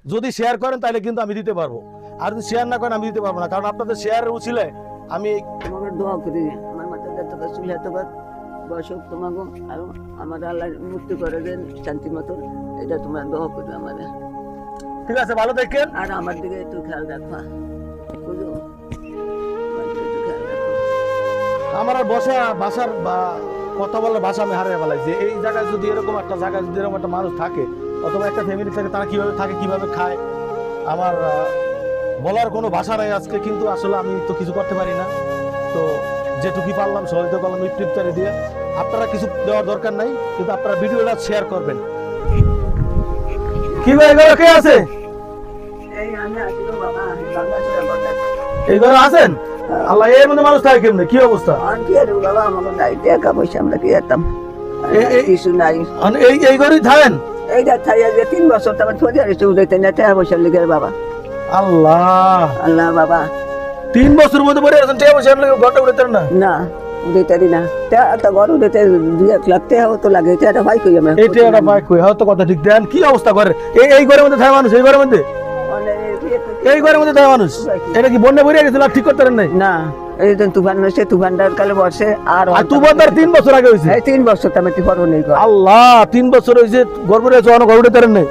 যদি শেয়ার করেন তাহলে কিন্তু আমি দিতে পারবো, আর যদি শেয়ার না করেন আমি দিতে পারবো না, কারণ আপনাদের শেয়ারের উছিলায় আমি তোমাকে দোয়া করি আমার মাথা যতটা চুলে এতবার বয়স হোক তোমাকে আর আমার আল্লাহ মুক্তি করে দেন শান্তি মতো, এটা তোমরা দোয়া করবে আমার। ঠিক আছে, ভালো থাকেন। আর আমার দিকে একটু খেয়াল রাখবা, বুঝো, আমার দিকে একটু খেয়াল রাখো। আমার আর ভাষার বা কথা বলার ভাষা আমি হারিয়ে ফেলাইছি। এই জায়গায় যদি এরকম একটা জায়গায় যদি এরকম একটা মানুষ থাকে অথবা একটা ফ্যামিলি থাকে, তারা কিভাবে থাকে কিভাবে খায় আমার বলার কোনো ভাষা নাই আজকে। কিন্তু আসলে আমি তো কিছু করতে পারি না, তো যেটুকু পারলাম সহযোগিতা করলাম ইফতারি দিয়ে। আপনারা কিছু দেওয়ার দরকার নাই, কিন্তু আপনারা ভিডিওটা শেয়ার করবেন। কি ভাই, এগুলো কে আছে? এই আমি আছি গো বাবা, বাংলাদেশের বর্ডার। এই ঘরে আছেন? আল্লাহ, এর মধ্যে মানুষ থাকে কেমনে, কি অবস্থা? আর কি আর বাবা, আমাকে নাই টাকা পয়সা আমরা কি যেতাম, এই কিছু নাই। এই ঘরেই থাকেন? এইটা থাই আজকে 3 বছর তোমার ফোন আসছে উঠাইতে না টাকা পয়সা লেগে বাবা। আল্লাহ, আল্লাহ বাবা, 3 বছর মধ্যে পড়ে আছেন, টাকা পয়সা লাগে ঘরটা উঠে না? না উঠাইতে না তা ঘর উঠাইতে 2 লাখ টাকা তো লাগে, এটা ভাই কই আমরা এইটা একটা বাইক কই, হয়তো কথা ঠিক দেন। কি অবস্থা করে এই ঘরের মধ্যে থাকে মানুষ? এই ঘরের মধ্যে এই ঘরের মধ্যে থাকে মানুষ? এটা কি বন্যা ভরে গেছিল, আর ঠিক করতে পারেন নাই? না এই তো তুফান হয়েছে, তুফানটার কালে বর্ষে আর তুফানদার 3 বছর আগে হয়েছে। এই 3 বছর তো আমি ঘর নেই। আল্লাহ, 3 বছর হয়েছে গর্ব রয়েছে, ঘর উঠে পারেন নাই?